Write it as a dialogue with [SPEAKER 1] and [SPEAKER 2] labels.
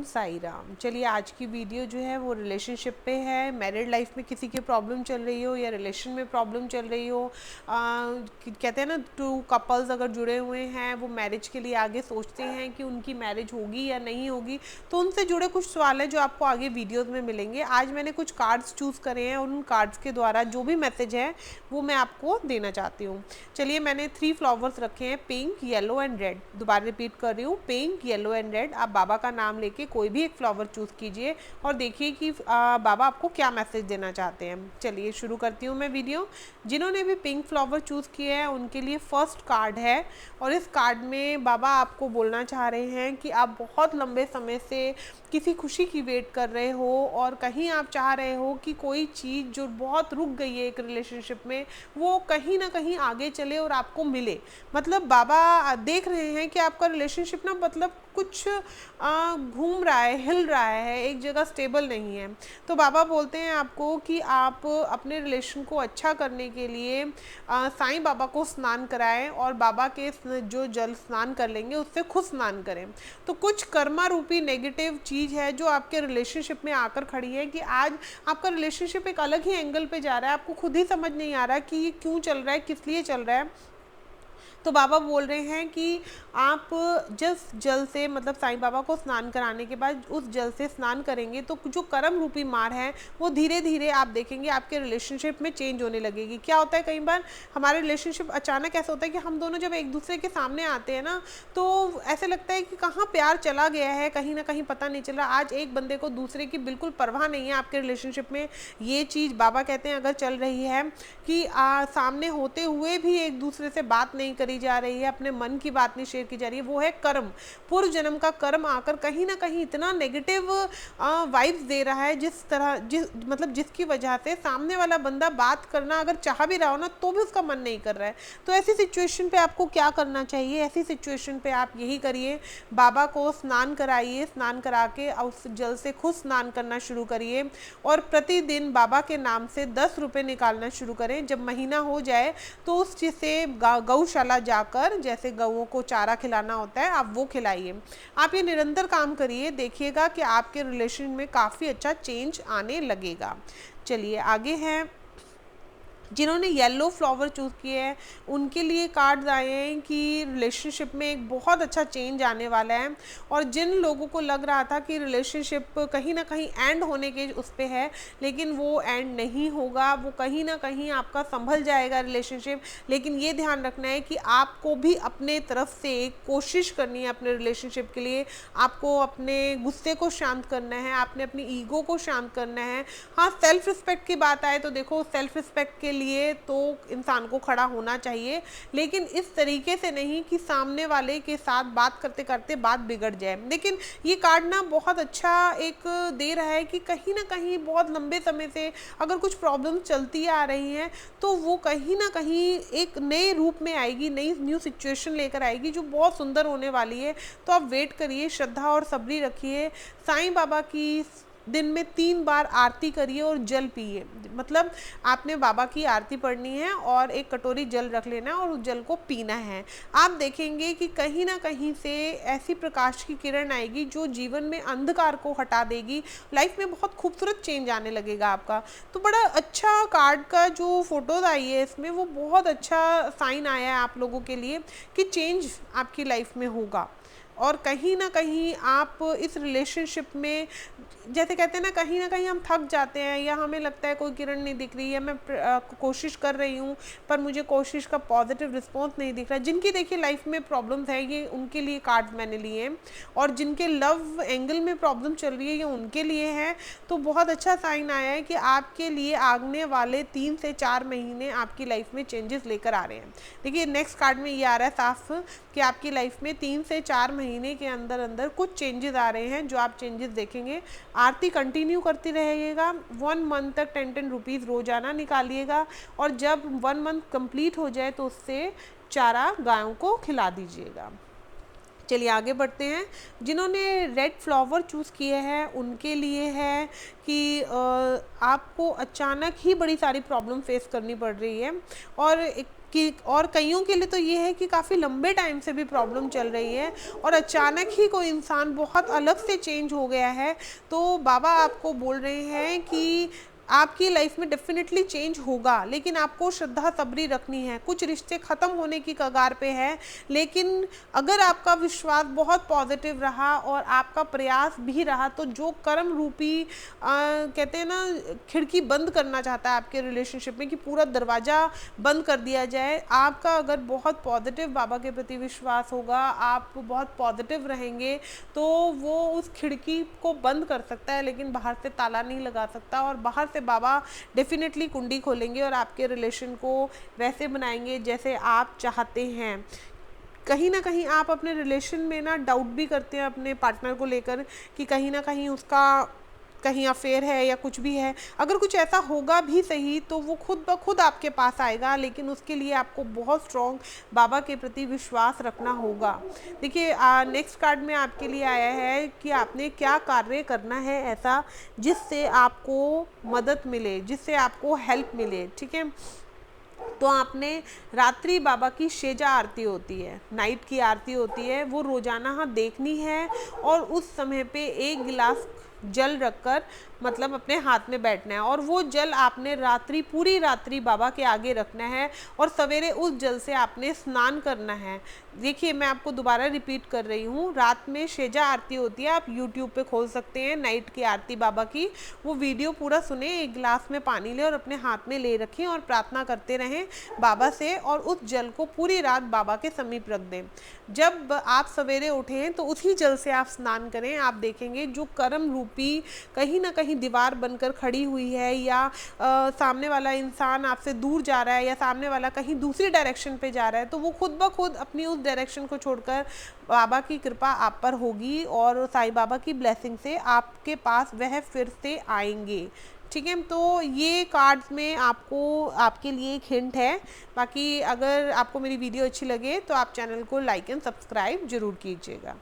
[SPEAKER 1] साई राम। चलिए आज की वीडियो जो है वो रिलेशनशिप पे है। मैरिड लाइफ में किसी की प्रॉब्लम चल रही हो या रिलेशन में प्रॉब्लम चल रही हो, कहते हैं ना, टू कपल्स अगर जुड़े हुए हैं, वो मैरिज के लिए आगे सोचते हैं कि उनकी मैरिज होगी या नहीं होगी, तो उनसे जुड़े कुछ सवाल है जो आपको आगे वीडियोज़ में मिलेंगे। आज मैंने कुछ कार्ड्स चूज़ करे हैं और उन कार्ड्स के द्वारा जो भी मैसेज है वो मैं आपको देना चाहती हूँ। चलिए, मैंने 3 फ्लावर्स रखे हैं, पिंक, येलो एंड रेड। दोबारा रिपीट कर रही हूँ, पिंक, येलो एंड रेड। आप बाबा का नाम लेके कोई भी एक फ्लावर चूज़ कीजिए और देखिए कि बाबा आपको क्या मैसेज देना चाहते हैं। चलिए शुरू करती हूँ मैं वीडियो। जिन्होंने भी पिंक फ्लावर चूज़ किए हैं उनके लिए फर्स्ट कार्ड है और इस कार्ड में बाबा आपको बोलना चाह रहे हैं कि आप बहुत लंबे समय से किसी खुशी की वेट कर रहे हो और कहीं आप चाह रहे हो कि कोई चीज़ जो बहुत रुक गई है एक रिलेशनशिप में, वो कहीं ना कहीं आगे चले और आपको मिले। मतलब बाबा देख रहे हैं कि आपका रिलेशनशिप ना, मतलब कुछ घूम रहा है, हिल रहा है, एक जगह स्टेबल नहीं है। तो बाबा बोलते हैं आपको कि आप अपने रिलेशन को अच्छा करने के लिए साईं बाबा को स्नान कराएं और बाबा के जो जल स्नान कर लेंगे उससे खुद स्नान करें। तो कुछ कर्मा रूपी नेगेटिव चीज़ है जो आपके रिलेशनशिप में आकर खड़ी है कि आज आपका रिलेशनशिप एक अलग ही एंगल पे जा रहा है। आपको खुद ही समझ नहीं आ रहा कि ये क्यों चल रहा है, किस लिए चल रहा है। तो बाबा बोल रहे हैं कि आप जिस जल से, मतलब साईं बाबा को स्नान कराने के बाद उस जल से स्नान करेंगे तो जो कर्म रूपी मार है वो धीरे धीरे आप देखेंगे आपके रिलेशनशिप में चेंज होने लगेगी। क्या होता है, कई बार हमारे रिलेशनशिप अचानक ऐसा होता है कि हम दोनों जब एक दूसरे के सामने आते हैं ना, तो ऐसे लगता है कि कहाँ प्यार चला गया है, कहीं ना कहीं पता नहीं चल रहा। आज एक बंदे को दूसरे की बिल्कुल परवाह नहीं है आपके रिलेशनशिप में। ये चीज़ बाबा कहते हैं अगर चल रही है कि सामने होते हुए भी एक दूसरे से बात नहीं करी जा रही है, अपने मन की बात नहीं शेयर की जा रही है, वो है कर्म। पूर्व जन्म का कर्म आकर कहीं ना कहीं इतना नेगेटिव वाइब्स दे रहा है, मतलब जिसकी वजह से सामने वाला बंदा बात करना अगर चाह भी रहा हो ना, तो भी उसका मन नहीं कर रहा है। तो ऐसी सिचुएशन पे आपको क्या करना चाहिए? ऐसी सिचुएशन पे आप यही करिए, बाबा को स्नान कराइए, स्नान करा के उस जल से खुद स्नान करना शुरू करिए और प्रतिदिन बाबा के नाम से 10 रुपये निकालना शुरू करें। जब महीना हो जाए तो उस चीज़ से गौशाला जाकर, जैसे गऊओं को चारा खिलाना होता है, आप वो खिलाइए। आप ये निरंतर काम करिए, देखिएगा कि आपके रिलेशन में काफ़ी अच्छा चेंज आने लगेगा। चलिए आगे हैं। जिन्होंने येलो फ्लावर चूज़ किए हैं उनके लिए कार्ड्स आए हैं कि रिलेशनशिप में एक बहुत अच्छा चेंज आने वाला है। और जिन लोगों को लग रहा था कि रिलेशनशिप कहीं ना कहीं एंड होने के उस पे है, लेकिन वो एंड नहीं होगा, वो कहीं ना कहीं आपका संभल जाएगा रिलेशनशिप। लेकिन ये ध्यान रखना है कि आपको भी अपने तरफ से एक कोशिश करनी है अपने रिलेशनशिप के लिए। आपको अपने गुस्से को शांत करना है, आपने अपनी ईगो को शांत करना है। हाँ, सेल्फ रिस्पेक्ट की बात आए तो देखो, सेल्फ रिस्पेक्ट के लिए तो इंसान को खड़ा होना चाहिए, लेकिन इस तरीके से नहीं कि सामने वाले के साथ बात करते करते बात बिगड़ जाए। लेकिन ये कार्ड ना बहुत अच्छा एक दे रहा है कि कहीं ना कहीं बहुत लंबे समय से अगर कुछ प्रॉब्लम चलती आ रही हैं तो वो कहीं ना कहीं एक नए रूप में आएगी, न्यू सिचुएशन लेकर आएगी जो बहुत सुंदर होने वाली है। तो आप वेट करिए, श्रद्धा और सब्री रखिए। साईं बाबा की दिन में 3 बार आरती करिए और जल पिए। मतलब आपने बाबा की आरती पढ़नी है और एक कटोरी जल रख लेना है और उस जल को पीना है। आप देखेंगे कि कहीं ना कहीं से ऐसी प्रकाश की किरण आएगी जो जीवन में अंधकार को हटा देगी। लाइफ में बहुत खूबसूरत चेंज आने लगेगा आपका। तो बड़ा अच्छा कार्ड का जो फोटोज आई है इसमें, वो बहुत अच्छा साइन आया है आप लोगों के लिए कि चेंज आपकी लाइफ में होगा। और कहीं ना कहीं आप इस रिलेशनशिप में, जैसे कहते हैं ना कहीं हम थक जाते हैं या हमें लगता है कोई किरण नहीं दिख रही है, मैं कोशिश कर रही हूँ पर मुझे कोशिश का पॉजिटिव रिस्पॉन्स नहीं दिख रहा। जिनकी देखिए लाइफ में प्रॉब्लम्स है, ये उनके लिए कार्ड्स मैंने लिए हैं। और जिनके लव एंगल में प्रॉब्लम चल रही है ये उनके लिए है। तो बहुत अच्छा साइन आया है कि आपके लिए आगने वाले 3 से 4 महीने आपकी लाइफ में चेंजेस लेकर आ रहे हैं। देखिए नेक्स्ट कार्ड में ये आ रहा है साफ कि आपकी लाइफ में 3 से 4 महीने के अंदर अंदर कुछ चेंजेस आ रहे हैं, जो आप चेंजेस देखेंगे। आरती कंटिन्यू करती रहिएगा। 1 मंथ तक 10-10 रुपीज़ रोजाना निकालिएगा और जब 1 मंथ कंप्लीट हो जाए तो उससे चारा गायों को खिला दीजिएगा। चलिए आगे बढ़ते हैं। जिन्होंने रेड फ्लावर चूज़ किए हैं उनके लिए है कि आपको अचानक ही बड़ी सारी प्रॉब्लम फेस करनी पड़ रही है और एक कि और कईयों के लिए तो ये है कि काफ़ी लंबे टाइम से भी प्रॉब्लम चल रही है और अचानक ही कोई इंसान बहुत अलग से चेंज हो गया है। तो बाबा आपको बोल रहे हैं कि आपकी लाइफ में डेफिनेटली चेंज होगा, लेकिन आपको श्रद्धा सबरी रखनी है। कुछ रिश्ते ख़त्म होने की कगार पे है, लेकिन अगर आपका विश्वास बहुत पॉजिटिव रहा और आपका प्रयास भी रहा तो जो कर्म रूपी कहते हैं ना खिड़की बंद करना चाहता है आपके रिलेशनशिप में कि पूरा दरवाज़ा बंद कर दिया जाए, आपका अगर बहुत पॉजिटिव बाबा के प्रति विश्वास होगा, आप बहुत पॉजिटिव रहेंगे, तो वो उस खिड़की को बंद कर सकता है लेकिन बाहर से ताला नहीं लगा सकता। और बाहर से बाबा डेफिनेटली कुंडी खोलेंगे और आपके रिलेशन को वैसे बनाएंगे जैसे आप चाहते हैं। कहीं ना कहीं आप अपने रिलेशन में ना डाउट भी करते हैं अपने पार्टनर को लेकर कि कहीं ना कहीं उसका कहीं अफेयर है या कुछ भी है। अगर कुछ ऐसा होगा भी सही तो वो खुद ब खुद आपके पास आएगा, लेकिन उसके लिए आपको बहुत स्ट्रॉन्ग बाबा के प्रति विश्वास रखना होगा। देखिए नेक्स्ट कार्ड में आपके लिए आया है कि आपने क्या कार्य करना है ऐसा जिससे आपको मदद मिले, जिससे आपको हेल्प मिले। ठीक है, तो आपने रात्रि बाबा की शेजा आरती होती है, नाइट की आरती होती है, वो रोज़ाना देखनी है और उस समय पे 1 गिलास जल रखकर मतलब अपने हाथ में बैठना है और वो जल आपने पूरी रात्रि बाबा के आगे रखना है और सवेरे उस जल से आपने स्नान करना है। देखिए मैं आपको दोबारा रिपीट कर रही हूँ, रात में शेजा आरती होती है, आप यूट्यूब पे खोल सकते हैं नाइट की आरती बाबा की, वो वीडियो पूरा सुने, 1 गिलास में पानी ले और अपने हाथ में ले रखें और प्रार्थना करते रहें बाबा से और उस जल को पूरी रात बाबा के समीप रख दें। जब आप सवेरे उठें तो उसी जल से आप स्नान करें। आप देखेंगे जो कर्म रूपी कहीं ना कहीं दीवार बनकर खड़ी हुई है या सामने वाला इंसान आपसे दूर जा रहा है या सामने वाला कहीं दूसरी डायरेक्शन पे जा रहा है, तो वो खुद ब खुद अपनी उस डायरेक्शन को छोड़कर बाबा की कृपा आप पर होगी और साईं बाबा की ब्लेसिंग से आपके पास वह फिर से आएंगे। ठीक है, तो ये कार्ड्स में आपको आपके लिए एक हिंट है। बाकी अगर आपको मेरी वीडियो अच्छी लगे तो आप चैनल को लाइक एंड सब्सक्राइब ज़रूर कीजिएगा।